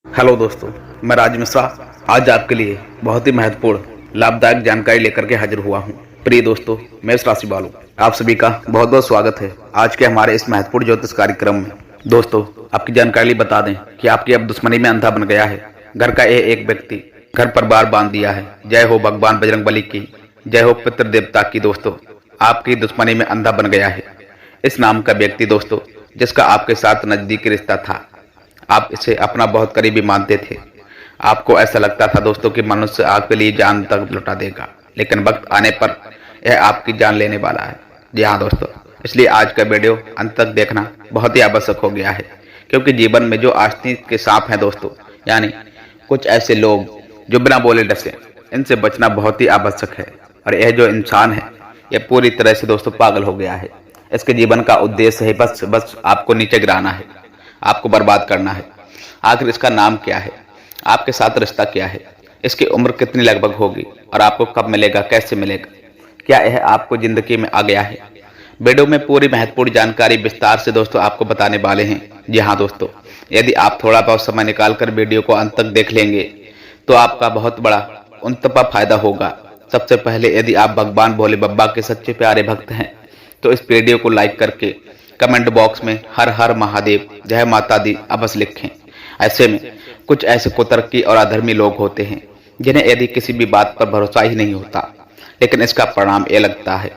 Hello दोस्तों, मैं राज मिश्रा आज आपके लिए बहुत ही महत्वपूर्ण लाभदायक जानकारी लेकर के हाजिर हुआ हूँ। प्रिय दोस्तों, मेष राशि वालों, आप सभी का बहुत बहुत स्वागत है आज के हमारे इस महत्वपूर्ण ज्योतिष कार्यक्रम में। दोस्तों, आपकी जानकारी बता दें कि आपकी अब दुश्मनी में अंधा बन गया है। घर का एक व्यक्ति घर पर बार बांध दिया है। जय हो भगवान बजरंगबली की, जय हो पितृ देवता की। दोस्तों, आपकी दुश्मनी में अंधा बन गया है इस नाम का व्यक्ति दोस्तों, जिसका आपके साथ नजदीकी रिश्ता था। आप इसे अपना बहुत करीबी मानते थे। आपको ऐसा लगता था दोस्तों कि मनुष्य आपके लिए जान तक लुटा देगा, लेकिन वक्त आने पर यह आपकी जान लेने वाला है। जी हाँ दोस्तों, इसलिए आज का वीडियो अंत तक देखना बहुत ही आवश्यक हो गया है, क्योंकि जीवन में जो आस्तीन के सांप हैं दोस्तों, यानी कुछ ऐसे लोग जो बिना बोले डसे, इनसे बचना बहुत ही आवश्यक है। और यह जो इंसान है, यह पूरी तरह से दोस्तों पागल हो गया है। इसके जीवन का उद्देश्य है बस आपको नीचे गिराना है, आपको बर्बाद करना है। आखिर इसका नाम क्या है, आपके साथ रिश्ता क्या है, इसकी उम्र कितनी लगभग होगी और आपको कब मिलेगा, कैसे मिलेगा, क्या यह आपको जिंदगी में आ गया है। वीडियो में पूरी महत्वपूर्ण जानकारी विस्तार से दोस्तों आपको बताने वाले हैं। जी हाँ दोस्तों, यदि आप थोड़ा बहुत समय निकालकर वीडियो को अंत तक देख लेंगे तो आपका बहुत बड़ा उनतपा फायदा होगा। सबसे पहले, यदि आप भगवान भोले बाबा के सच्चे प्यारे भक्त हैं तो इस वीडियो को लाइक करके कमेंट बॉक्स में हर हर महादेव, जय माता दी अवश्य लिखें। ऐसे में कुछ ऐसे कुतर्की और अधर्मी लोग होते हैं जिन्हें यदि किसी भी बात पर भरोसा ही नहीं होता, लेकिन इसका परिणाम ये लगता है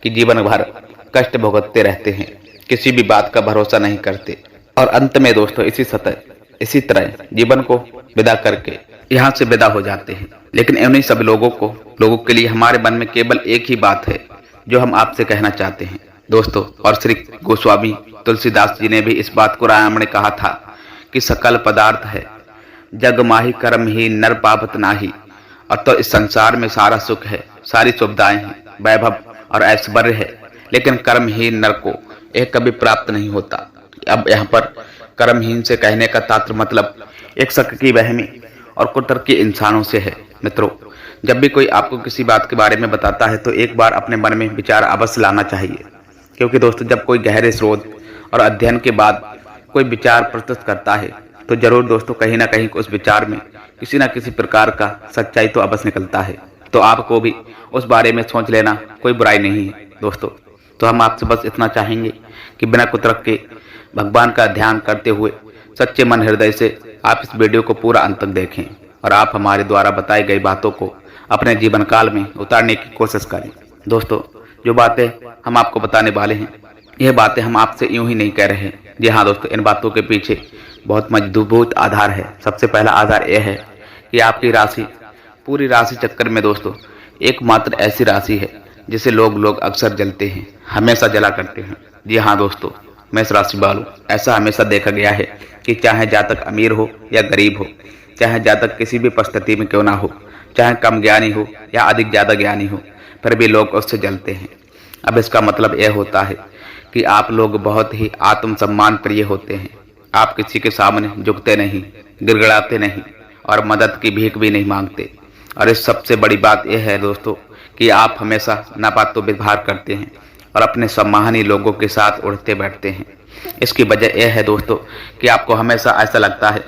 कि जीवन भर कष्ट भुगतते रहते हैं, किसी भी बात का भरोसा नहीं करते और अंत में दोस्तों इसी तरह जीवन को विदा करके यहाँ से विदा हो जाते हैं। लेकिन इन्हीं सब लोगों के लिए हमारे मन में केवल एक ही बात है जो हम आपसे कहना चाहते हैं दोस्तों। और श्री गोस्वामी तुलसीदास जी ने भी इस बात को रामायण में कहा था कि सकल पदार्थ है जग माही, कर्म ही नर पावत नाही। और तो इस संसार में सारा सुख है, सारी सुविधाएं हैं, वैभव और ऐश्वर्य है, लेकिन कर्महीन नर को यह कभी प्राप्त नहीं होता। अब यहाँ पर कर्महीन से कहने का तात्पर्य मतलब एक शक की वहमी और कुतर्की इंसानों से है। मित्रों, जब भी कोई आपको किसी बात के बारे में बताता है तो एक बार अपने मन में विचार अवश्य लाना चाहिए, क्योंकि दोस्तों जब कोई गहरे शोध और अध्ययन के बाद कोई विचार प्रस्तुत करता है तो जरूर दोस्तों कहीं ना कहीं उस विचार में किसी न किसी प्रकार का सच्चाई तो अवश्य निकलता है। तो आपको भी उस बारे में सोच लेना कोई बुराई नहीं है दोस्तों। तो हम आपसे बस इतना चाहेंगे कि बिना कुतर्क के भगवान का ध्यान करते हुए सच्चे मन हृदय से आप इस वीडियो को पूरा अंत तक देखें और आप हमारे द्वारा बताई गई बातों को अपने जीवन काल में उतारने की कोशिश करें। दोस्तों, जो बातें हम आपको बताने वाले हैं, यह बातें हम आपसे यूं ही नहीं कह रहे हैं। जी हाँ दोस्तों, इन बातों के पीछे बहुत मजबूत आधार है। सबसे पहला आधार यह है कि आपकी राशि, पूरी राशि चक्कर में दोस्तों एकमात्र ऐसी राशि है जिसे लोग अक्सर जलते हैं, हमेशा जला करते हैं। जी हाँ दोस्तों, मेष राशि वालों, ऐसा हमेशा देखा गया है कि चाहे जातक अमीर हो या गरीब हो, चाहे जातक किसी भी परिस्थिति में क्यों ना हो, चाहे कम ज्ञानी हो या अधिक ज्यादा ज्ञानी हो, फिर भी लोग उससे जलते हैं। अब इसका मतलब यह होता है कि आप लोग बहुत ही आत्मसम्मान प्रिय होते हैं। आप किसी के सामने झुकते नहीं, गिड़गिड़ाते नहीं और मदद की भीख भी नहीं मांगते। और इस सबसे बड़ी बात यह है दोस्तों कि आप हमेशा नापातो व्यवहार करते हैं और अपने सम्मानी लोगों के साथ उठते बैठते हैं। इसकी वजह यह है दोस्तों कि आपको हमेशा ऐसा लगता है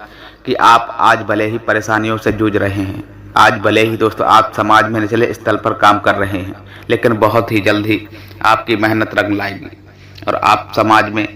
कि आप आज भले ही परेशानियों से जूझ रहे हैं, आज भले ही दोस्तों आप समाज में निचले स्थल पर काम कर रहे हैं, लेकिन बहुत ही जल्द ही आपकी मेहनत रंग लाएगी और आप समाज में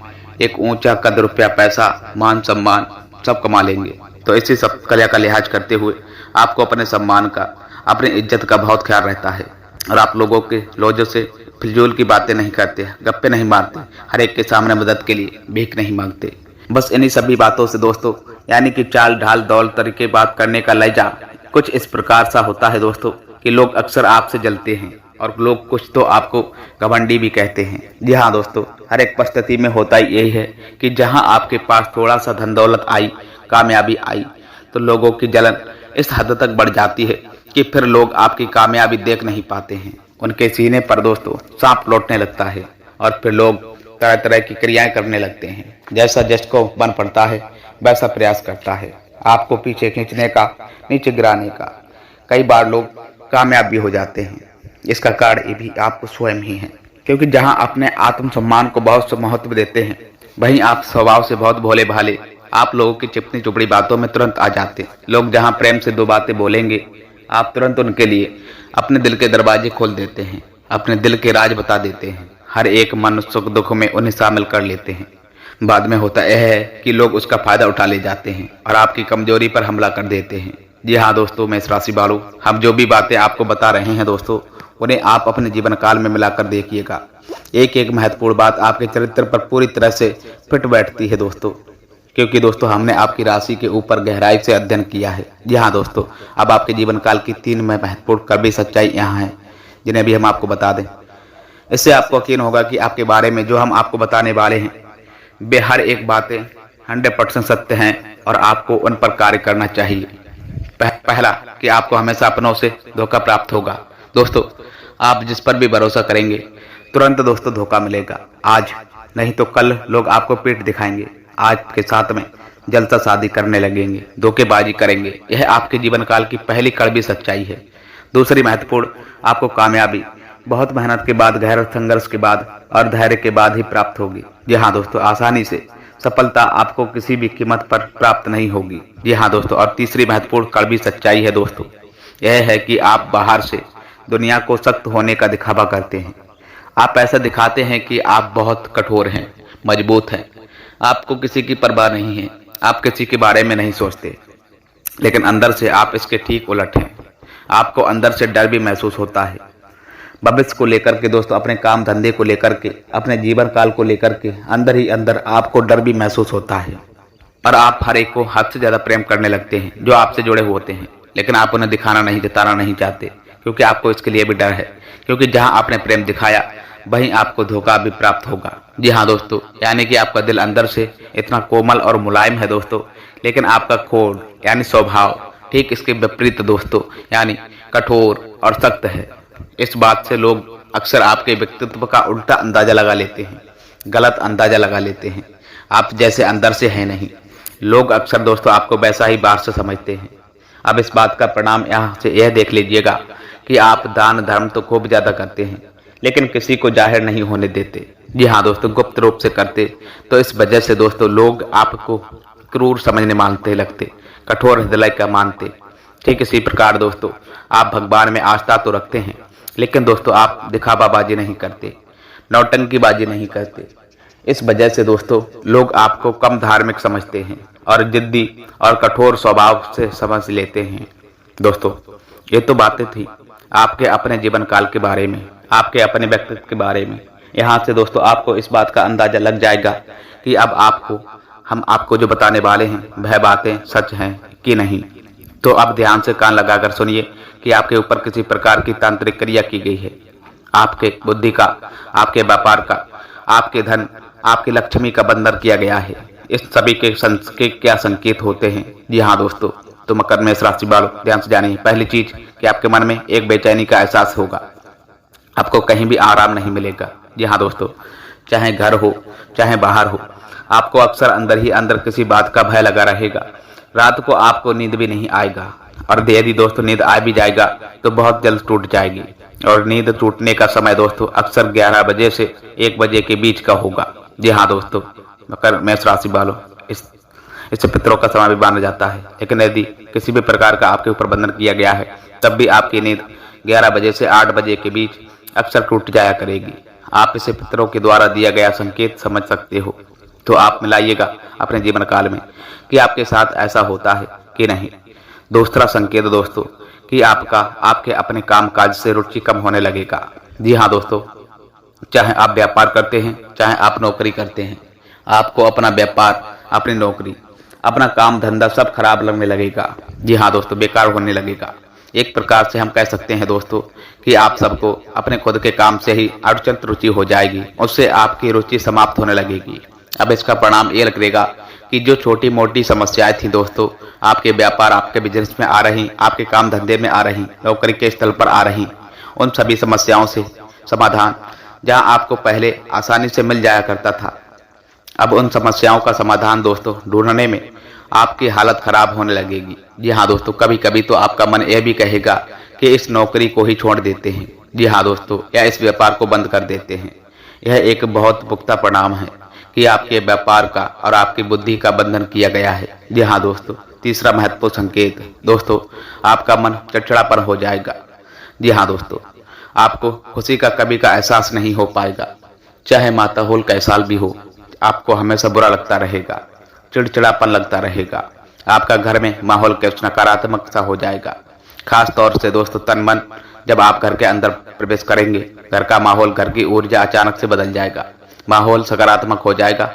एक ऊंचा कद, रुपया, पैसा, मान सम्मान सब कमा लेंगे। तो इसी सब कला का लिहाज करते हुए आपको अपने सम्मान का, अपनी इज्जत का बहुत ख्याल रहता है और आप लोगों के लोगों से फिजूल की बातें नहीं करते, गप्पे नहीं मारते, हर एक के सामने मदद के लिए भीख नहीं मांगते। बस इन्हीं सभी बातों से दोस्तों, यानी कि चाल ढाल दौल तरीके बात करने का लहजा कुछ इस प्रकार सा होता है दोस्तों कि लोग अक्सर आपसे जलते हैं और लोग कुछ तो आपको घमंडी भी कहते हैं। जी हाँ दोस्तों, हर एक परिस्थिति में होता ही यही है कि जहाँ आपके पास थोड़ा सा धन दौलत आई, कामयाबी आई, तो लोगों की जलन इस हद तक बढ़ जाती है कि फिर लोग आपकी कामयाबी देख नहीं पाते हैं। उनके सीने पर दोस्तों सांप लौटने लगता है और फिर लोग तरह तरह की क्रियाएं करने लगते हैं। जैसा जिसको बन पड़ता है वैसा प्रयास करता है आपको पीछे खींचने का, नीचे गिराने का। कई बार लोग कामयाब भी हो जाते हैं। इसका कारण ये भी आपको स्वयं ही है, क्योंकि जहां अपने आत्मसम्मान को बहुत महत्व देते हैं, वहीं आप स्वभाव से बहुत भोले भाले आप लोगों की चिपनी चुपड़ी बातों में तुरंत आ जाते। लोग जहां प्रेम से दो बातें बोलेंगे, आप तुरंत उनके लिए अपने दिल के दरवाजे खोल देते हैं, अपने दिल के राज बता देते हैं, हर एक मन सुख दुख में उन्हें शामिल कर लेते हैं। बाद में होता यह है कि लोग उसका फायदा उठा ले जाते हैं और आपकी कमजोरी पर हमला कर देते हैं। जी हाँ दोस्तों, मैं इस राशि वालों, हम जो भी बातें आपको बता रहे हैं दोस्तों, उन्हें आप अपने जीवन काल में मिलाकर देखिएगा। एक एक महत्वपूर्ण बात आपके चरित्र पर पूरी तरह से फिट बैठती है दोस्तों, क्योंकि दोस्तों हमने आपकी राशि के ऊपर गहराई से अध्ययन किया है। जी हाँ दोस्तों, अब आपके जीवन काल की 3 महत्वपूर्ण कड़वी सच्चाई यहाँ हैं, जिन्हें भी हम आपको बता दें। इससे आपको यकीन होगा कि आपके बारे में जो हम आपको बताने वाले हैं वे हर एक बातें 100% सत्य हैं और आपको उन पर कार्य करना चाहिए। पहला कि आपको हमेशा अपनों से धोखा प्राप्त होगा। दोस्तों, आप जिस पर भी भरोसा करेंगे तुरंत दोस्तों धोखा मिलेगा। आज नहीं तो कल लोग आपको पीठ दिखाएंगे, आज के साथ में जल्दबाजी करने लगेंगे, धोखेबाजी करेंगे। यह आपके जीवन काल की पहली कड़वी सच्चाई है। दूसरी महत्वपूर्ण, आपको कामयाबी बहुत मेहनत के बाद, गहरा संघर्ष के बाद और धैर्य के बाद ही प्राप्त होगी। जी हाँ दोस्तों, आसानी से सफलता आपको किसी भी कीमत पर प्राप्त नहीं होगी। जी हाँ दोस्तों, और तीसरी महत्वपूर्ण कड़वी सच्चाई है दोस्तों, यह है कि आप बाहर से दुनिया को सख्त होने का दिखावा करते हैं। आप ऐसा दिखाते हैं कि आप बहुत कठोर हैं, मजबूत हैं, आपको किसी की परवाह नहीं है, आप किसी के बारे में नहीं सोचते, लेकिन अंदर से आप इसके ठीक उलट हैं। आपको अंदर से डर भी महसूस होता है, भविष्य को लेकर के दोस्तों, अपने काम धंधे को लेकर के, अपने जीवन काल को लेकर के अंदर ही अंदर आपको डर भी महसूस होता है और आप हर एक को हद से ज्यादा प्रेम करने लगते हैं जो आपसे जुड़े हुए होते हैं, लेकिन आप उन्हें दिखाना नहीं, जताना नहीं चाहते, क्योंकि आपको इसके लिए भी डर है, क्योंकि जहां आपने प्रेम दिखाया वहीं आपको धोखा भी प्राप्त होगा। जी हाँ दोस्तों, यानी कि आपका दिल अंदर से इतना कोमल और मुलायम है दोस्तों, लेकिन आपका कोड यानी स्वभाव ठीक इसके विपरीत दोस्तों, यानी कठोर और सख्त है। इस बात से लोग अक्सर आपके व्यक्तित्व का उल्टा अंदाजा लगा लेते हैं, गलत अंदाजा लगा लेते हैं। आप जैसे अंदर से हैं नहीं, लोग अक्सर दोस्तों आपको वैसा ही बाहर से समझते हैं। अब इस बात का परिणाम यहाँ से यह देख लीजिएगा कि आप दान धर्म तो खूब ज्यादा करते हैं, लेकिन किसी को जाहिर नहीं होने देते। जी हाँ दोस्तों, गुप्त रूप से करते। तो इस वजह से दोस्तों लोग आपको क्रूर समझने मानते लगते, कठोर हृदय का मानते। ठीक इसी प्रकार दोस्तों, आप भगवान में आस्था तो रखते हैं, लेकिन दोस्तों आप दिखावाबाजी नहीं करते, नौटंकीबाजी नहीं करते। इस वजह से दोस्तों लोग आपको कम धार्मिक समझते हैं और जिद्दी और कठोर स्वभाव से समझ लेते हैं। दोस्तों, ये तो बातें थी आपके अपने जीवन काल के बारे में, आपके अपने व्यक्तित्व के बारे में। यहाँ से दोस्तों आपको इस बात का अंदाजा लग जाएगा कि अब हम आपको जो बताने वाले हैं वह बातें सच हैं कि नहीं। तो अब ध्यान से कान लगाकर सुनिए कि आपके ऊपर किसी प्रकार की तांत्रिक क्रिया की गई है। आपके बुद्धि का, आपके व्यापार का, आपके धन, आपकी लक्ष्मी का बंधन किया गया है। इस सभी के क्या संकेत होते हैं? जी हाँ दोस्तों, तो मकर मेष राशि वालों ध्यान से जानिए। पहली चीज कि आपके मन में एक बेचैनी का एहसास होगा, आपको कहीं भी आराम नहीं मिलेगा। जी हाँ दोस्तों, चाहे घर हो चाहे बाहर हो, आपको अक्सर अंदर ही अंदर किसी बात का भय लगा रहेगा। रात को आपको नींद भी नहीं आएगा, और यदि दोस्तों नींद आ भी जाएगा तो बहुत जल्द टूट जाएगी। और नींद टूटने का समय दोस्तों अक्सर 11 बजे से 1 बजे के बीच का होगा। जी हाँ दोस्तों, मकर मेष राशि वालों, इससे पितरों का समय भी माना जाता है, लेकिन यदि किसी भी प्रकार का आपके ऊपर बंधन किया गया है तब भी आपकी नींद 11 बजे से 8 बजे के बीच अक्सर टूट जाया करेगी। आप इसे पितरों के द्वारा दिया गया संकेत समझ सकते हो। तो आप मिलाइएगा अपने जीवन काल में कि आपके साथ ऐसा होता है कि नहीं। दूसरा संकेत दोस्तों कि आपके अपने काम काज से रुचि कम होने लगेगा। जी हाँ दोस्तों, चाहे आप व्यापार करते हैं चाहे आप नौकरी करते हैं, आपको अपना व्यापार, अपनी नौकरी, अपना काम धंधा सब खराब लगने लगेगा। जी हाँ दोस्तों, बेकार होने लगेगा। एक प्रकार से हम कह सकते हैं दोस्तों कि आप सबको अपने खुद के काम से ही अत्यंत रुचि हो जाएगी, उससे आपकी रुचि समाप्त होने लगेगी। अब इसका परिणाम ये लगेगा कि जो छोटी मोटी समस्याएं थी दोस्तों आपके व्यापार, आपके बिजनेस में आ रही, आपके काम धंधे में आ रही, नौकरी के स्थल पर आ रही, उन सभी समस्याओं से समाधान जहां आपको पहले आसानी से मिल जाया करता था, अब उन समस्याओं का समाधान दोस्तों ढूंढने में आपकी हालत खराब होने लगेगी। जी हाँ दोस्तों, कभी कभी तो आपका मन यह भी कहेगा कि इस नौकरी को ही छोड़ देते हैं। जी हाँ दोस्तों, या इस व्यापार को बंद कर देते हैं। यह एक बहुत पुख्ता परिणाम है कि आपके व्यापार का और आपकी बुद्धि का बंधन किया गया है। जी हाँ दोस्तों, तीसरा महत्वपूर्ण संकेत दोस्तों, आपका मन चिड़चिड़ापन हो जाएगा। जी हाँ दोस्तों, आपको खुशी का कभी का एहसास नहीं हो पाएगा। चाहे माहौल कैसा भी हो, आपको हमेशा बुरा लगता रहेगा, चिड़चिड़ापन लगता रहेगा। आपका घर में माहौल कुछ नकारात्मक सा हो जाएगा। खास तौर से दोस्तों तन मन जब आप घर के अंदर प्रवेश करेंगे, घर का माहौल, घर की ऊर्जा अचानक से बदल जाएगा। माहौल सकारात्मक हो जाएगा।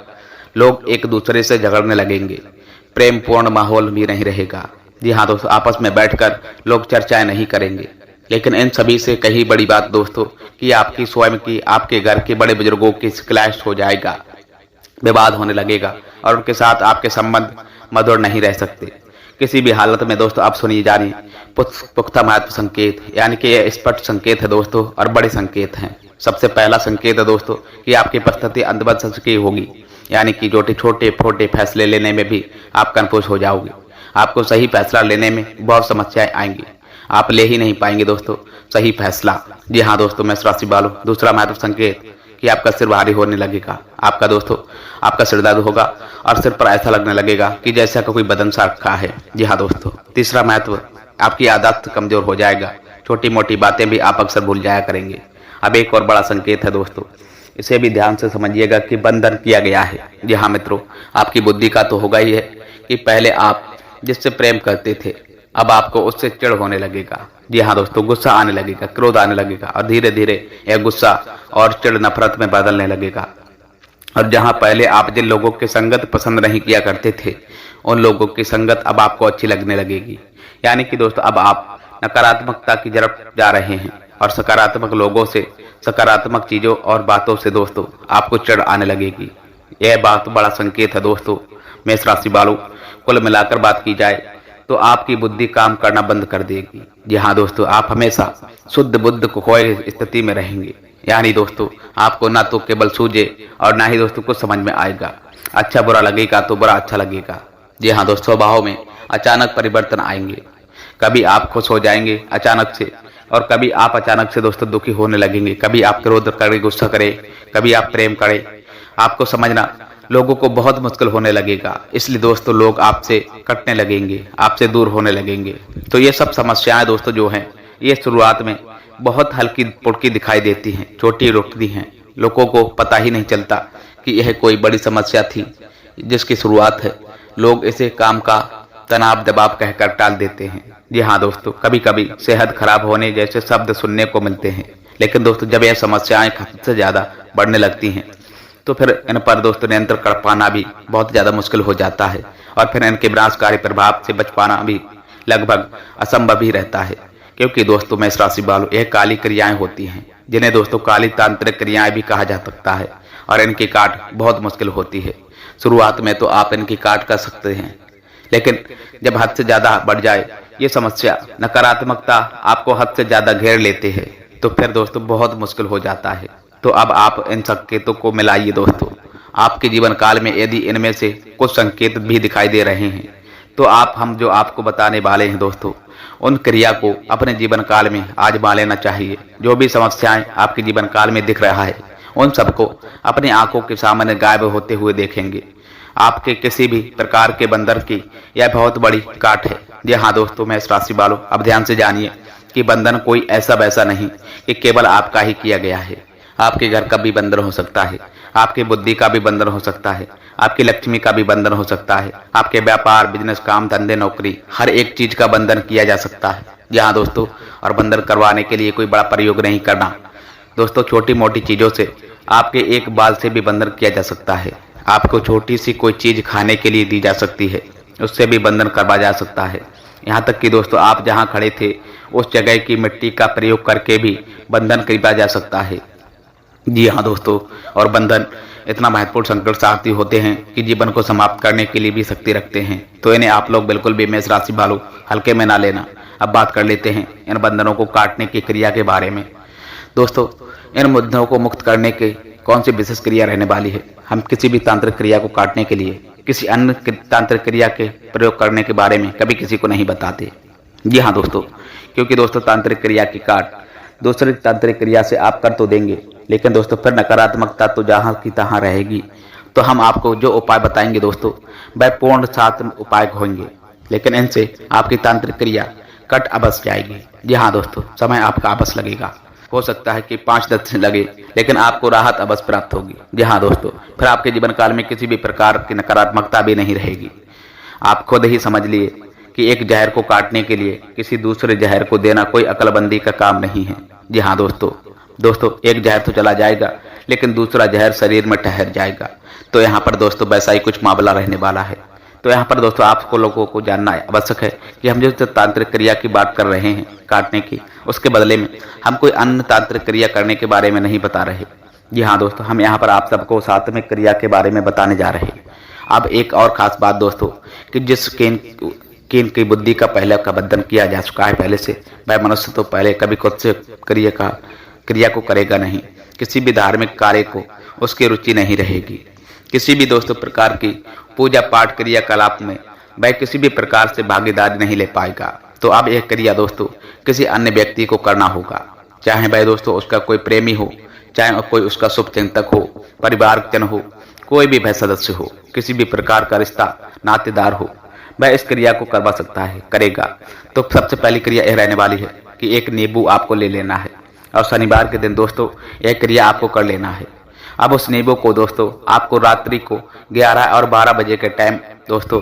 लोग एक दूसरे से झगड़ने लगेंगे। प्रेम पूर्ण माहौल भी नहीं रहेगा। जी हाँ दोस्तों, आपस में बैठकर लोग चर्चाएं नहीं करेंगे। लेकिन इन सभी से कहीं बड़ी बात दोस्तों कि आपकी स्वयं की, आपके घर के बड़े बुजुर्गों की क्लैश हो जाएगा, विवाद होने लगेगा और उनके साथ आपके संबंध मधुर नहीं रह सकते किसी भी हालत में। दोस्तों आप सुनिए जानिए पुख्ता महत्व संकेत, यानी कि यह स्पष्ट संकेत है दोस्तों और बड़े संकेत हैं। सबसे पहला संकेत है दोस्तों कि आपकी परिस्थिति अंधविश्वास की होगी, यानी कि छोटे छोटे फैसले लेने में भी आप कंफ्यूज हो जाओगे। आपको सही फैसला लेने में बहुत समस्याएं आएंगी, आप ले ही नहीं पाएंगे दोस्तों सही फैसला। जी हाँ दोस्तों, मैं राशि वालों, दूसरा महत्व संकेत कि आपका सिर भारी होने लगेगा। आपका दोस्तों आपका सिर दर्द होगा और सिर पर ऐसा लगने लगेगा कि जैसा कोई बदन सा रखा है। जी हाँ दोस्तों, तीसरा महत्व, आपकी आदत कमजोर हो जाएगा। छोटी मोटी बातें भी आप अक्सर भूल जाया करेंगे। अब एक और बड़ा संकेत है दोस्तों, इसे भी ध्यान से समझिएगा कि बंधन किया गया है। जी हाँ मित्रों, आपकी बुद्धि का तो होगा ही है कि पहले आप जिससे प्रेम करते थे, अब आपको उससे चिढ़ होने लगेगा। जी हाँ दोस्तों, गुस्सा आने लगेगा, क्रोध आने लगेगा और धीरे धीरे यह गुस्सा और चिढ़ नफरत में बदलने लगेगा। और जहां पहले आप जिन लोगों की संगत पसंद नहीं किया करते थे, उन लोगों की संगत अब आपको अच्छी लगने लगेगी। यानी कि दोस्तों अब आप नकारात्मकता की तरफ जा रहे हैं और सकारात्मक लोगों से, सकारात्मक चीजों और बातों से दोस्तों आपको चिढ़ आने लगेगी। यह बात बड़ा संकेत है दोस्तों मेष राशि वालों। कुल मिलाकर बात की जाए तो आपकी बुद्धि काम करना बंद कर देगी। जी हाँ दोस्तों, आप हमेशा शुद्ध बुद्ध को खोए स्थिति में रहेंगे। यानी दोस्तों आपको ना तो केवल सूझे और ना ही दोस्तों कुछ समझ में आएगा। अच्छा बुरा लगेगा तो बुरा अच्छा लगेगा। जी हाँ दोस्तों, स्वभाव में अचानक परिवर्तन आएंगे। कभी आप खुश हो जाएंगे अचानक से और कभी आप अचानक से दोस्तों दुखी होने लगेंगे। कभी आप क्रोध करें, गुस्सा करें, कभी आप प्रेम करें। आपको समझना लोगों को बहुत मुश्किल होने लगेगा। इसलिए दोस्तों लोग आपसे कटने लगेंगे, आपसे दूर होने लगेंगे। तो ये सब समस्याएं दोस्तों जो हैं, ये शुरुआत में बहुत हल्की फुल्की दिखाई देती हैं, छोटी रुकती हैं। लोगों को पता ही नहीं चलता कि यह कोई बड़ी समस्या थी जिसकी शुरुआत है। लोग इसे काम का तनाव दबाव कहकर टाल देते हैं। जी हाँ दोस्तों, कभी कभी सेहत खराब होने जैसे शब्द सुनने को मिलते हैं। लेकिन दोस्तों जब यह समस्याएं हद से ज्यादा बढ़ने लगती हैं तो फिर इन पर दोस्तों नियंत्रण कर पाना भी बहुत ज्यादा मुश्किल हो जाता है और फिर इनके विनाशकारी प्रभाव से बच पाना भी लगभग असंभव ही रहता है। क्योंकि दोस्तों मेष राशि वालों, यह काली क्रियाएं होती हैं जिन्हें दोस्तों काली तांत्रिक क्रियाएं भी कहा जा सकता है और इनकी काट बहुत मुश्किल होती है। शुरुआत में तो आप इनकी काट कर सकते हैं, लेकिन जब हद से ज्यादा बढ़ जाए ये समस्या, नकारात्मकता आपको हद से ज्यादा घेर लेते हैं, तो फिर दोस्तों बहुत मुश्किल हो जाता है। तो अब आप इन संकेतों को मिलाइए दोस्तों। आपके जीवन काल में यदि इनमें से कुछ संकेत भी दिखाई दे रहे हैं तो हम जो आपको बताने वाले हैं दोस्तों, उन क्रिया को अपने जीवन काल में आजमा लेना चाहिए। जो भी समस्याएं आपके जीवन काल में दिख रहा है उन सबको अपनी आंखों के सामने गायब होते हुए देखेंगे। आपके किसी भी प्रकार के बंधन की यह बहुत बड़ी काट है। जी हाँ दोस्तों मेष राशि वालों, अब ध्यान से जानिए कि बंधन कोई ऐसा वैसा नहीं कि केवल आपका ही किया गया है। आपके घर का भी बंधन हो सकता है, आपकी बुद्धि का भी बंधन हो सकता है, आपकी लक्ष्मी का भी बंधन हो सकता है, आपके व्यापार, बिजनेस, काम धंधे, नौकरी, हर एक चीज का बंधन किया जा सकता है। जी हाँ दोस्तों, और बंधन करवाने के लिए कोई बड़ा प्रयोग नहीं करना दोस्तों। छोटी मोटी चीजों से, आपके एक बाल से भी बंधन किया जा सकता है। आपको छोटी सी कोई चीज खाने के लिए दी जा सकती है, उससे भी बंधन करवा जा सकता है। यहाँ तक कि दोस्तों आप जहाँ खड़े थे उस जगह की मिट्टी का प्रयोग करके भी बंधन करवा जा सकता है। जी हाँ दोस्तों, और बंधन इतना महत्वपूर्ण संकट सारथी होते हैं कि जीवन को समाप्त करने के लिए भी शक्ति रखते हैं। तो इन्हें आप लोग बिल्कुल भी मेष राशि वालों हल्के में ना लेना। अब बात कर लेते हैं इन बंधनों को काटने की क्रिया के बारे में। दोस्तों इन बंधनों को मुक्त करने के कौन सी विशेष क्रिया रहने वाली है। हम किसी भी तांत्रिक क्रिया को काटने के लिए किसी अन्य तांत्रिक क्रिया के प्रयोग करने के बारे में कभी किसी को नहीं बताते। जी हाँ दोस्तों, क्योंकि दोस्तों तांत्रिक क्रिया की काट दूसरी तांत्रिक क्रिया से आप कर तो देंगे, लेकिन दोस्तों फिर नकारात्मकता तो जहाँ की तहाँ रहेगी। तो हम आपको जो उपाय बताएंगे दोस्तों वह पूर्ण 7 उपाय होंगे, लेकिन इनसे आपकी तांत्रिक क्रिया कट अवश्य जाएगी। जी हाँ दोस्तों, समय आपका अवश्य लगेगा, हो सकता है कि 5-10 दिन लगे, लेकिन आपको राहत अवश्य प्राप्त होगी। जी हाँ दोस्तों, फिर आपके जीवन काल में किसी भी प्रकार की नकारात्मकता भी नहीं रहेगी। आप खुद ही समझ लिए कि एक जहर को काटने के लिए किसी दूसरे जहर को देना कोई अक्लबंदी का काम नहीं है। जी हाँ दोस्तों एक जहर तो चला जाएगा, लेकिन दूसरा जहर शरीर में ठहर जाएगा। तो यहाँ पर दोस्तों वैसा ही कुछ मामला रहने वाला है। तो यहाँ पर दोस्तों आपको लोगों को जानना आवश्यक है कि हम जो तांत्रिक क्रिया की बात कर रहे हैं काटने की, उसके बदले में हम कोई अन्य तांत्रिक क्रिया करने के बारे में नहीं बता रहे। जी हाँ दोस्तों, हम यहाँ पर आप सबको सात्विक क्रिया के बारे में बताने जा रहे हैं। अब एक और खास बात दोस्तों, कि जिस कीन की बुद्धि का पहले का बंधन किया जा चुका है पहले से, वह मनुष्य तो पहले कभी खुद से क्रिया को करेगा नहीं। किसी भी धार्मिक कार्य को उसकी रुचि नहीं रहेगी। किसी भी दोस्तों प्रकार की पूजा पाठ क्रियाकलाप में वह किसी भी प्रकार से भागीदारी नहीं ले पाएगा। तो अब यह क्रिया दोस्तों किसी अन्य व्यक्ति को करना होगा, चाहे वह दोस्तों उसका कोई प्रेमी हो, चाहे कोई उसका शुभचिंतक हो, परिवारजन हो, कोई भी वह सदस्य हो, किसी भी प्रकार का रिश्ता नातेदार हो, वह इस क्रिया को करवा सकता है, करेगा। तो सबसे पहली क्रिया यह रहने वाली है कि एक नींबू आपको ले लेना है और शनिवार के दिन दोस्तों यह क्रिया आपको कर लेना है। अब उस नींबू को दोस्तों आपको रात्रि को 11 और 12 बजे के टाइम दोस्तों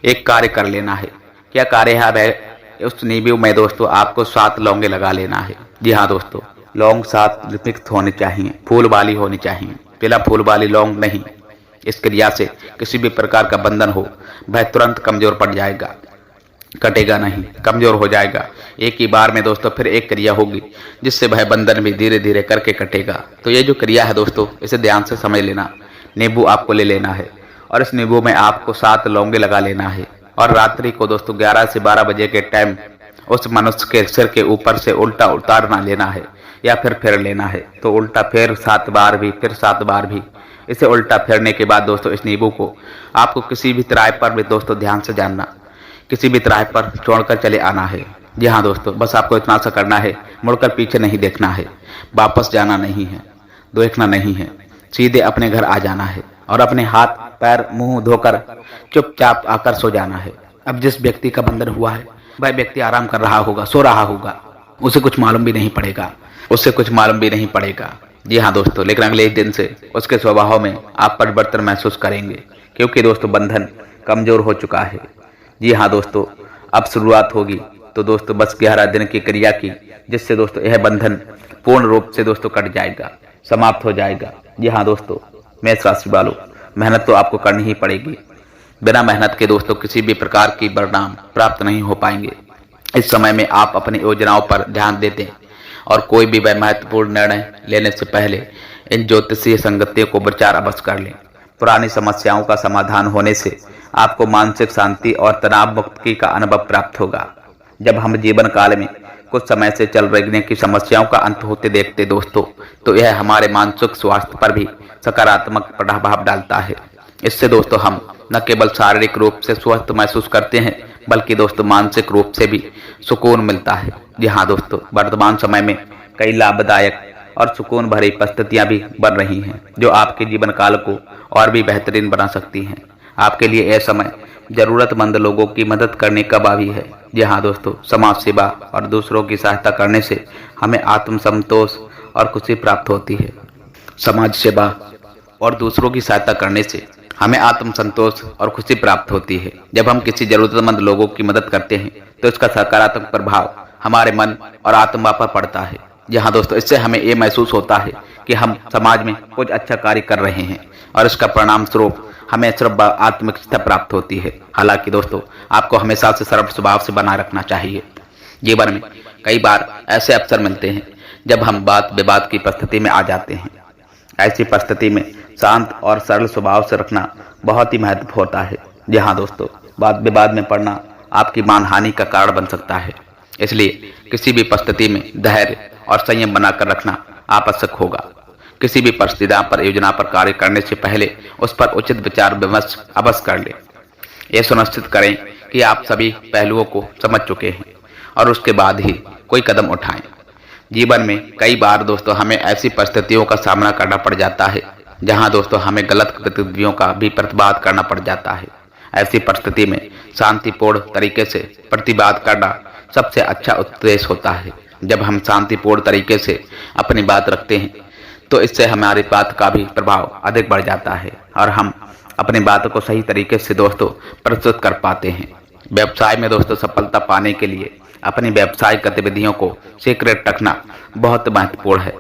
एक कार्य कर लेना है। क्या कार्य है वह? उस नींबू में दोस्तों आपको 7 लौंगे लगा लेना है। जी हाँ दोस्तों, लौंग 7 लिपित होनी चाहिए, फूल वाली होनी चाहिए, पीला फूल वाली लौंग नहीं। इस क्रिया से किसी भी प्रकार का बंधन हो वह तुरंत कमजोर पड़ जाएगा, कटेगा नहीं, कमजोर हो जाएगा। एक ही बार में दोस्तों फिर एक क्रिया होगी जिससे वह बंधन भी धीरे धीरे करके कटेगा। तो ये जो क्रिया है दोस्तों इसे ध्यान से समझ लेना। नींबू आपको ले लेना है और इस नींबू में आपको 7 लौंगे लगा लेना है और रात्रि को दोस्तों 11 से 12 बजे के टाइम उस मनुष्य के सिर के ऊपर से उल्टा उतारना लेना है या फिर फेर लेना है। तो उल्टा फेर 7 बार भी, फिर 7 बार भी। इसे उल्टा फेरने के बाद दोस्तों इस नींबू को आपको किसी भी तिराहे पर भी दोस्तों ध्यान से जानना, किसी भी तिराहे पर छोड़कर चले आना है। जी हाँ दोस्तों, बस आपको इतना सा करना है, मुड़कर पीछे नहीं देखना है, वापस जाना नहीं है, देखना नहीं है, सीधे अपने घर आ जाना है और अपने हाथ पैर मुंह धोकर चुपचाप आकर सो जाना है। अब जिस व्यक्ति का बंधन हुआ है वह व्यक्ति आराम कर रहा होगा, सो रहा होगा, उसे कुछ मालूम भी नहीं पड़ेगा, उससे कुछ मालूम भी नहीं पड़ेगा। जी हाँ दोस्तों, लेकिन अगले एक दिन से उसके स्वभाव में आप परिवर्तन महसूस करेंगे, क्योंकि दोस्तों बंधन कमजोर हो चुका है। जी हाँ दोस्तों, अब शुरुआत होगी। तो दोस्तों बस 11 दिन की क्रिया की, जिससे दोस्तों यह बंधन पूर्ण रूप से दोस्तों कट जाएगा, समाप्त हो जाएगा। जी हाँ दोस्तों, मेष राशि वालों, मेहनत तो आपको करनी ही पड़ेगी। बिना मेहनत के दोस्तों किसी भी प्रकार की परिणाम प्राप्त नहीं हो पाएंगे। इस समय में आप अपनी योजनाओं पर ध्यान देते और कोई भी वह महत्वपूर्ण निर्णय लेने से पहले इन ज्योतिषीय संगतियों को विचार अवश्य कर लें। पुरानी समस्याओं का समाधान होने से आपको मानसिक शांति और तनाव मुक्ति का अनुभव प्राप्त होगा। जब हम जीवन काल में कुछ समय से चल रही की समस्याओं का अंत होते देखते दोस्तों, तो यह हमारे मानसिक स्वास्थ्य पर भी सकारात्मक प्रभाव डालता है। इससे दोस्तों हम न केवल शारीरिक रूप से स्वस्थ महसूस करते हैं, बल्कि दोस्तों मानसिक रूप से भी सुकून मिलता है। जी हाँ दोस्तों, वर्तमान समय में कई लाभदायक और सुकून भरी परिस्थितियां भी बन रही हैं, जो आपके जीवन काल को और भी बेहतरीन बना सकती हैं। आपके लिए यह समय जरूरतमंद लोगों की मदद करने का भी है। जी हाँ दोस्तों, समाज सेवा और दूसरों की सहायता करने से हमें आत्मसंतोष और खुशी प्राप्त होती है। समाज सेवा और दूसरों की सहायता करने से हमें आत्मसंतोष और खुशी प्राप्त होती है। जब हम किसी जरूरतमंद लोगों की मदद करते हैं तो इसका सकारात्मक प्रभाव हमारे मन और आत्मा पर पड़ता है। जी हाँ दोस्तों, इससे हमें ये महसूस होता है कि हम समाज में कुछ अच्छा कार्य कर रहे हैं और इसका परिणाम स्वरूप हमें सिर्फ आत्मिकता प्राप्त होती है। हालांकि दोस्तों आपको हमेशा से सरल स्वभाव से बनाए रखना चाहिए। जीवन में कई बार ऐसे अवसर मिलते हैं जब हम बात विवाद की परिस्थिति में आ जाते हैं। ऐसी परिस्थिति में शांत और सरल स्वभाव से रखना बहुत ही महत्वपूर्ण होता है। जी हाँ दोस्तों, वाद विवाद में पड़ना आपकी मानहानि का कारण बन सकता है। इसलिए किसी भी परिस्थिति में धैर्य और संयम बनाकर रखना आवश्यक होगा। किसी भी परिस्थिति पर योजना पर कार्य करने से पहले उस पर उचित विचार विमर्श अवश्य कर लें। यह सुनिश्चित करें कि आप सभी पहलुओं को समझ चुके हैं और उसके बाद ही कोई कदम उठाएं। जीवन में कई बार दोस्तों हमें ऐसी परिस्थितियों का सामना करना पड़ जाता है जहां दोस्तों हमें गलत गतिविधियों का भी प्रतिवाद करना पड़ जाता है। ऐसी परिस्थिति में शांतिपूर्ण तरीके से प्रतिवाद करना सबसे अच्छा उपदेश होता है। जब हम शांतिपूर्ण तरीके से अपनी बात रखते हैं तो इससे हमारी बात का भी प्रभाव अधिक बढ़ जाता है और हम अपनी बात को सही तरीके से दोस्तों प्रस्तुत कर पाते हैं। व्यवसाय में दोस्तों सफलता पाने के लिए अपनी व्यवसायिक गतिविधियों को सीक्रेट रखना बहुत महत्वपूर्ण है।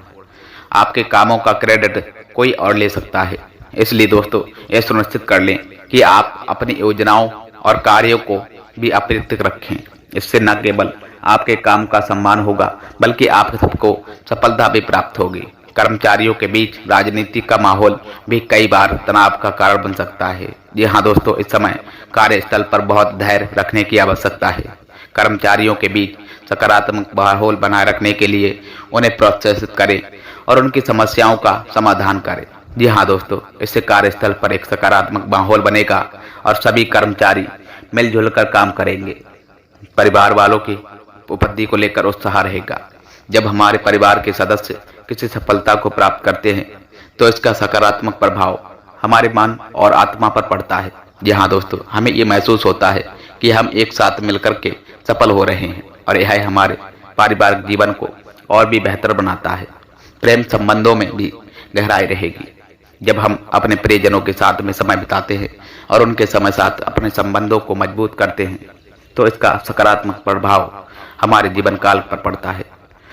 आपके कामों का क्रेडिट कोई और ले सकता है, इसलिए दोस्तों यह सुनिश्चित कर लें कि आप अपनी योजनाओं और कार्यों को भी अप्रत्यक्ष रखें। इससे न केवल आपके काम का सम्मान होगा बल्कि आप सबको सफलता भी प्राप्त होगी। कर्मचारियों के बीच राजनीति का माहौल भी कई बार तनाव का कारण बन सकता है। जी हाँ दोस्तों, इस समय कार्यस्थल पर बहुत धैर्य रखने की आवश्यकता है। कर्मचारियों के बीच सकारात्मक माहौल बनाए रखने के लिए उन्हें प्रोत्साहित करें और उनकी समस्याओं का समाधान करें। जी हाँ दोस्तों, इससे कार्यस्थल पर एक सकारात्मक माहौल बनेगा और सभी कर्मचारी मिलजुल कर काम करेंगे। परिवार वालों की उपलब्धि को लेकर उत्साह रहेगा। जब हमारे परिवार के सदस्य किसी सफलता को प्राप्त करते हैं तो इसका सकारात्मक प्रभाव हमारे मन और आत्मा पर पड़ता है। जी हाँ दोस्तों, हमें ये महसूस होता है कि हम एक साथ मिलकर के सफल हो रहे हैं और यह हमारे पारिवारिक जीवन को और भी बेहतर बनाता है। प्रेम संबंधों में भी गहराई रहेगी। जब हम अपने प्रियजनों के साथ में समय बिताते हैं और उनके समय साथ अपने संबंधों को मजबूत करते हैं तो इसका सकारात्मक प्रभाव हमारे जीवन काल पर पड़ता है।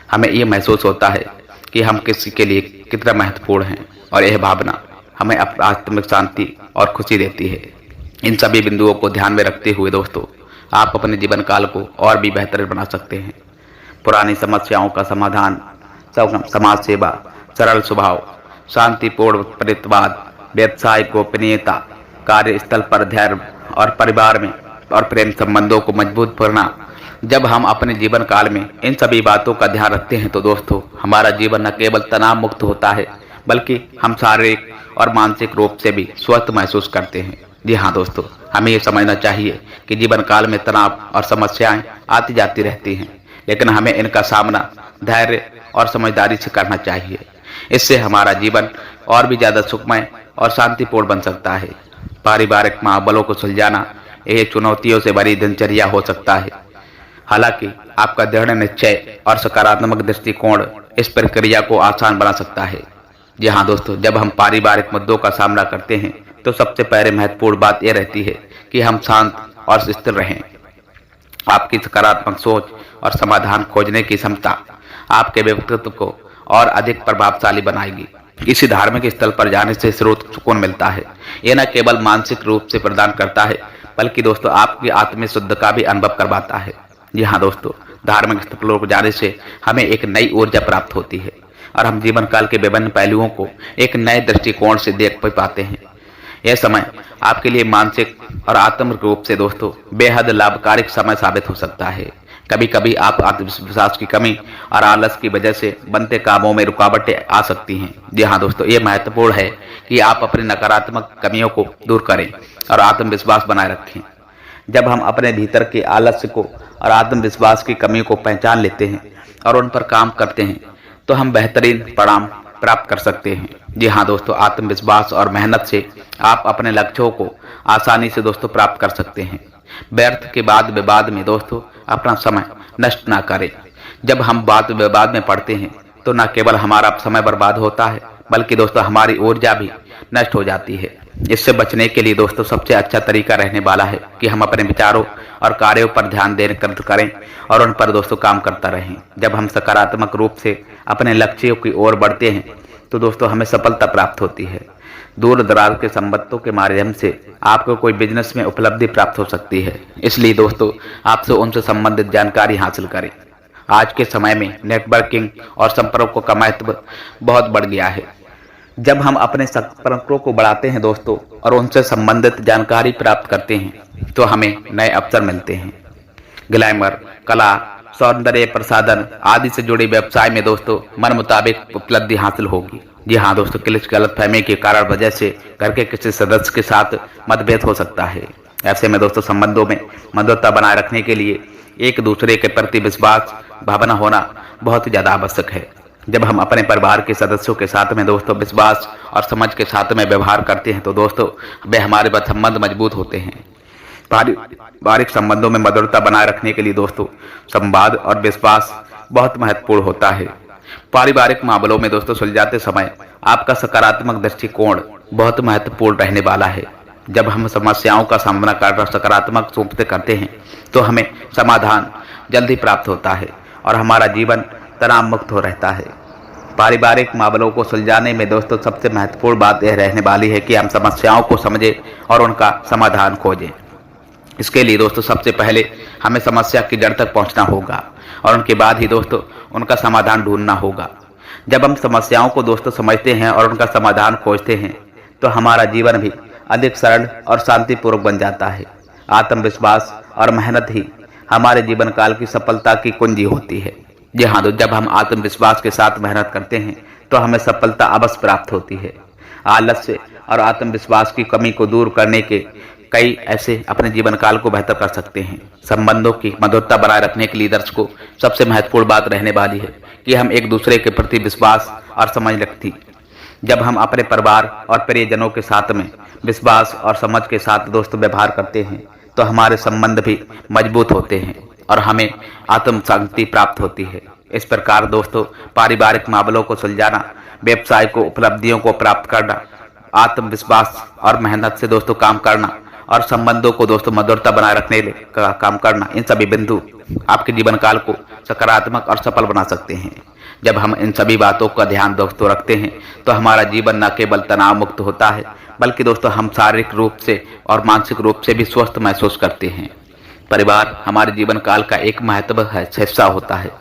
हमें ये महसूस होता है कि हम किसी के लिए कितना महत्वपूर्ण हैं और यह भावना हमें आत्मिक शांति और खुशी देती है। इन सभी बिंदुओं को ध्यान में रखते हुए दोस्तों आप अपने जीवन काल को और भी बेहतर बना सकते हैं। पुरानी समस्याओं का समाधान, समाज सेवा, सरल स्वभाव, शांतिपूर्ण प्रतिवाद, व्यवसाय गोपनीयता, कार्यस्थल पर धैर्य और परिवार में और प्रेम संबंधों को मजबूत करना। जब हम अपने जीवन काल में इन सभी बातों का ध्यान रखते हैं तो दोस्तों हमारा जीवन न केवल तनाव मुक्त होता है बल्कि हम शारीरिक और मानसिक रूप से भी स्वस्थ महसूस करते हैं। जी हाँ दोस्तों, हमें ये समझना चाहिए कि जीवन काल में तनाव और समस्याएं आती जाती रहती हैं, लेकिन हमें इनका सामना धैर्य और समझदारी से करना चाहिए। इससे हमारा जीवन और भी ज्यादा सुखमय और शांतिपूर्ण बन सकता है। पारिवारिक माहौलों को सुलझाना यह चुनौतियों से भरी दिनचर्या हो सकता है। हालांकि आपका दृढ़ निश्चय और सकारात्मक दृष्टिकोण इस प्रक्रिया को आसान बना सकता है। जी हाँ दोस्तों, जब हम पारिवारिक मुद्दों का सामना करते हैं तो सबसे पहले महत्वपूर्ण बात यह रहती है कि हम शांत और स्थिर रहें। आपकी सकारात्मक सोच और समाधान खोजने की क्षमता आपके व्यक्तित्व को और अधिक प्रभावशाली बनाएगी। किसी धार्मिक स्थल पर जाने से सुकून मिलता है। यह न केवल मानसिक रूप से प्रदान करता है बल्कि दोस्तों आपकी आत्मिक शुद्ध का भी अनुभव करवाता है। जी हाँ दोस्तों, धार्मिक स्थलों पर जाने से हमें एक नई ऊर्जा प्राप्त होती है और हम जीवन काल के विभिन्न पहलुओं को एक नए दृष्टिकोण से देख पाते हैं। यह समय आपके लिए मानसिक और आत्मिक रूप से दोस्तों बेहद लाभकारी समय साबित हो सकता है। कभी कभी आप आत्मविश्वास की कमी और आलस की वजह से बनते कामों में रुकावटें आ सकती हैं। जी हाँ दोस्तों, ये महत्वपूर्ण है कि आप अपनी नकारात्मक कमियों को दूर करें और आत्मविश्वास बनाए रखें। जब हम अपने भीतर के आलस्य को और आत्मविश्वास की कमी को पहचान लेते हैं और उन पर काम करते हैं तो हम बेहतरीन परिणाम प्राप्त कर सकते हैं। जी हाँ दोस्तों, आत्मविश्वास और मेहनत से आप अपने लक्ष्यों को आसानी से दोस्तों प्राप्त कर सकते हैं। व्यर्थ के वाद विवाद में दोस्तों अपना समय नष्ट ना करें। जब हम वाद विवाद में पड़ते हैं तो न केवल हमारा समय बर्बाद होता है बल्कि दोस्तों हमारी ऊर्जा भी नष्ट हो जाती है। इससे बचने के लिए दोस्तों सबसे अच्छा तरीका रहने वाला है कि हम अपने विचारों और कार्यों पर ध्यान देकर करें और उन पर दोस्तों काम करता रहें। जब हम सकारात्मक रूप से अपने लक्ष्यों की ओर बढ़ते हैं तो दोस्तों हमें सफलता प्राप्त होती है। दूर दराज के संबंधों के माध्यम से आपको कोई बिजनेस में उपलब्धि प्राप्त हो सकती है, इसलिए दोस्तों आपसे उनसे संबंधित जानकारी हासिल करें। आज के समय में नेटवर्किंग और संपर्कों का महत्व बहुत बढ़ गया है। जब हम अपने संपर्कों को बढ़ाते हैं दोस्तों और उनसे संबंधित जानकारी प्राप्त करते हैं तो हमें नए अवसर मिलते हैं। ग्लैमर, कला, सौंदर्य प्रसाधन आदि से जुड़े व्यवसाय में दोस्तों मन मुताबिक उपलब्धि हासिल होगी। जी हाँ दोस्तों, किसी गलतफहमी के कारण वजह से घर के किसी सदस्य के साथ मतभेद हो सकता है। ऐसे में दोस्तों संबंधों में मधुरता बनाए रखने के लिए एक दूसरे के प्रति विश्वास भावना होना बहुत ही ज्यादा आवश्यक है। जब हम अपने परिवार के सदस्यों के साथ में दोस्तों विश्वास और समझ के साथ में व्यवहार करते हैं तो दोस्तों वे हमारे संबंध मजबूत होते हैं। पारिवारिक संबंधों में मधुरता बनाए रखने के लिए दोस्तों संवाद और विश्वास बहुत महत्वपूर्ण होता है। पारिवारिक मामलों में दोस्तों सुलझाते समय आपका सकारात्मक दृष्टिकोण बहुत महत्वपूर्ण रहने वाला है। जब हम समस्याओं का सामना कर सकारात्मक रूप से करते हैं तो हमें समाधान जल्दी प्राप्त होता है और हमारा जीवन तनाव मुक्त हो रहता है। पारिवारिक मामलों को सुलझाने में दोस्तों सबसे महत्वपूर्ण बात यह रहने वाली है कि हम समस्याओं को समझें और उनका समाधान खोजें। इसके लिए दोस्तों सबसे पहले हमें समस्या की जड़ तक पहुंचना होगा और उनके बाद ही दोस्तों उनका समाधान ढूंढना होगा। जब हम समस्याओं को दोस्तों समझते हैं और उनका समाधान खोजते हैं तो हमारा जीवन भी अधिक सरल और शांतिपूर्वक बन जाता है। आत्मविश्वास और मेहनत ही हमारे जीवन काल की सफलता की कुंजी होती है। जी हाँ, तो जब हम आत्मविश्वास के साथ मेहनत करते हैं तो हमें सफलता अवश्य प्राप्त होती है। आलस्य और आत्मविश्वास की कमी को दूर करने के कई ऐसे अपने जीवन काल को बेहतर कर सकते हैं। संबंधों की मधुरता बनाए रखने के लिए दर्शकों सबसे महत्वपूर्ण बात रहने वाली है कि हम एक दूसरे के प्रति विश्वास और समझ रखती। जब हम अपने परिवार और प्रियजनों के साथ में विश्वास और समझ के साथ दोस्तों व्यवहार करते हैं तो हमारे संबंध भी मजबूत होते हैं और हमें आत्म शांति प्राप्त होती है। इस प्रकार दोस्तों पारिवारिक मामलों को सुलझाना, व्यवसाय को उपलब्धियों को प्राप्त करना, आत्मविश्वास और मेहनत से दोस्तों काम करना और संबंधों को दोस्तों मधुरता बनाए रखने का काम करना, इन सभी बिंदु आपके जीवन काल को सकारात्मक और सफल बना सकते हैं। जब हम इन सभी बातों का ध्यान दोस्तों रखते हैं तो हमारा जीवन न केवल तनाव मुक्त होता है बल्कि दोस्तों हम शारीरिक रूप से और मानसिक रूप से भी स्वस्थ महसूस करते हैं। परिवार हमारे जीवन काल का एक महत्वपूर्ण हिस्सा होता है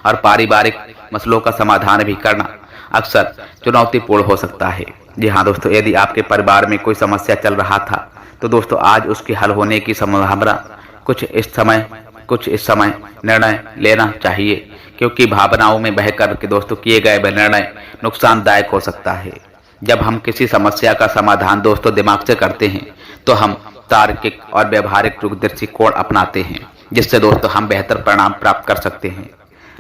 और पारिवारिक मसलों का समाधान भी करना अक्सर चुनौतीपूर्ण हो सकता है। जी हाँ दोस्तों, यदि आपके परिवार में कोई समस्या चल रहा था तो दोस्तों आज उसके हल होने की संभावना कुछ इस समय निर्णय लेना चाहिए, क्योंकि भावनाओं में बहकर के दोस्तों किए गए वह निर्णय नुकसानदायक हो सकता है। जब हम किसी समस्या का समाधान दोस्तों दिमाग से करते हैं तो हम तार्किक और व्यवहारिक दृष्टिकोण अपनाते हैं, जिससे दोस्तों हम बेहतर परिणाम प्राप्त कर सकते हैं।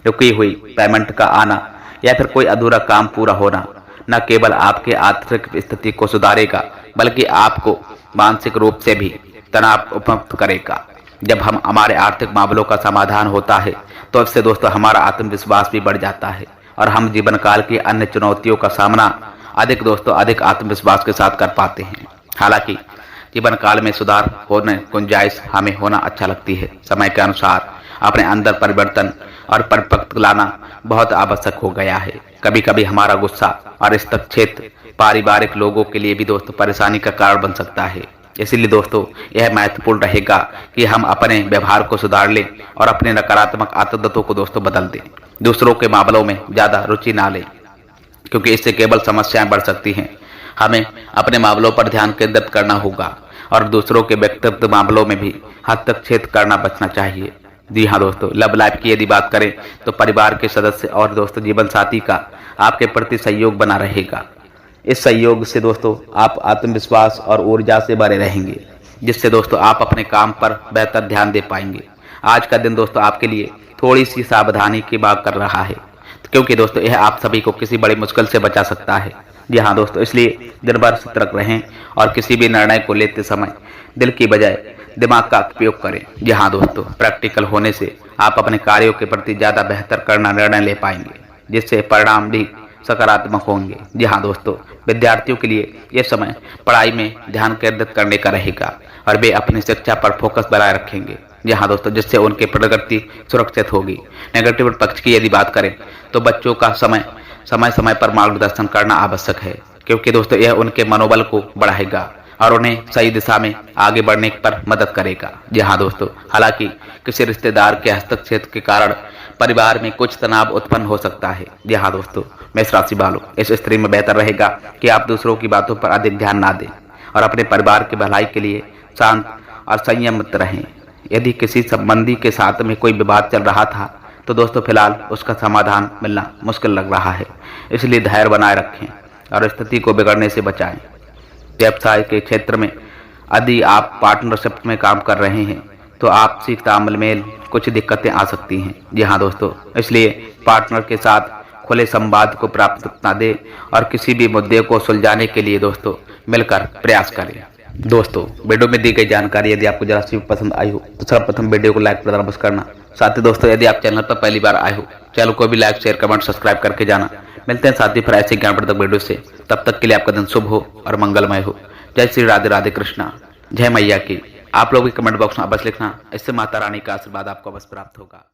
रुकी हुई पेमेंट का आना या फिर कोई अधूरा काम पूरा होना न केवल आपके आर्थिक स्थिति को सुधारेगा बल्कि आपको मानसिक रूप से भी तनाव मुक्त करेगा। जब हम हमारे आर्थिक मामलों का समाधान होता है तो इससे दोस्तों हमारा आत्मविश्वास भी बढ़ जाता है और हम जीवन काल की अन्य चुनौतियों का सामना अधिक आत्मविश्वास के साथ कर पाते हैं। हालांकि जीवन काल में सुधार होने गुंजाइश हमें होना अच्छा लगती है। समय के अनुसार अपने अंदर परिवर्तन और परिपक्वता लाना बहुत आवश्यक हो गया है। कभी कभी हमारा गुस्सा और हस्तक्षेप पारिवारिक लोगों के लिए भी दोस्तों परेशानी का कारण बन सकता है। इसलिए दोस्तों यह महत्वपूर्ण रहेगा कि हम अपने व्यवहार को सुधार लें और अपने नकारात्मक आदतों को दोस्तों बदल दें। दूसरों के मामलों में ज्यादा रुचि ना लें, क्योंकि इससे केवल समस्याएं बढ़ सकती हैं। हमें अपने मामलों पर ध्यान केंद्रित करना होगा और दूसरों के व्यक्तिगत मामलों में भी हस्तक्षेप करना बचना चाहिए। जी हाँ दोस्तों, लव लाइफ की यदि बात करें तो परिवार के सदस्य और दोस्तों जीवन साथी का आपके प्रति सहयोग बना रहेगा। इस सहयोग से दोस्तों आप आत्मविश्वास और ऊर्जा से भरे रहेंगे, जिससे दोस्तों आप अपने काम पर बेहतर ध्यान दे पाएंगे। आज का दिन दोस्तों आपके लिए थोड़ी सी सावधानी की बात कर रहा है, क्योंकि दोस्तों यह आप सभी को किसी बड़ी मुश्किल से बचा सकता है। जी हाँ दोस्तों, इसलिए दिन भर सतर्क रहें और किसी भी निर्णय को लेते समय दिल की बजाय दिमाग का उपयोग करें। जी हाँ दोस्तों, प्रैक्टिकल होने से आप अपने कार्यों के प्रति ज़्यादा बेहतर करना निर्णय ले पाएंगे, जिससे परिणाम भी सकारात्मक होंगे। जी हाँ दोस्तों, विद्यार्थियों के लिए यह समय पढ़ाई में ध्यान केंद्रित करने का रहेगा और वे अपनी शिक्षा पर फोकस बनाए रखेंगे। जी हाँ दोस्तों, जिससे उनकी प्रगति सुरक्षित होगी। नेगेटिव पक्ष की यदि बात करें तो बच्चों का समय पर मार्गदर्शन करना आवश्यक है, क्योंकि दोस्तों यह उनके मनोबल को बढ़ाएगा और उन्हें सही दिशा में आगे बढ़ने पर मदद करेगा। जी हाँ दोस्तों, हालांकि किसी रिश्तेदार के हस्तक्षेप के कारण परिवार में कुछ तनाव उत्पन्न हो सकता है। जी हाँ दोस्तों, मेष राशि वालों, इस स्थिति में बेहतर रहेगा कि आप दूसरों की बातों पर अधिक ध्यान ना दें और अपने परिवार की भलाई के लिए शांत और संयमित रहें। यदि किसी संबंधी के साथ में कोई विवाद चल रहा था तो दोस्तों फिलहाल उसका समाधान मिलना मुश्किल लग रहा है, इसलिए धैर्य बनाए रखें और स्थिति को बिगड़ने से बचाएं। व्यवसाय के क्षेत्र में यदि आप पार्टनरशिप में काम कर रहे हैं तो आपसी तालमेल कुछ दिक्कतें आ सकती हैं। जी हाँ दोस्तों, इसलिए पार्टनर के साथ खुले संवाद को प्राथमिकता दें और किसी भी मुद्दे को सुलझाने के लिए दोस्तों मिलकर प्रयास करें। दोस्तों वीडियो में दी गई जानकारी यदि आपको जरा सी पसंद आई हो तो सर्वप्रथम वीडियो को लाइक प्रदान करना। साथ ही दोस्तों यदि आप चैनल पर पहली बार आए हो चैनल को भी लाइक शेयर कमेंट सब्सक्राइब करके जाना। मिलते हैं साथ ही फिर ऐसे ज्ञानवर्धक वीडियो से, तब तक के लिए आपका दिन शुभ हो और मंगलमय हो। जय श्री राधे राधे कृष्णा, जय मैया की। आप लोग भी कमेंट बॉक्स में अवश्य लिखना, इससे माता रानी का आशीर्वाद आपको अवश्य प्राप्त होगा।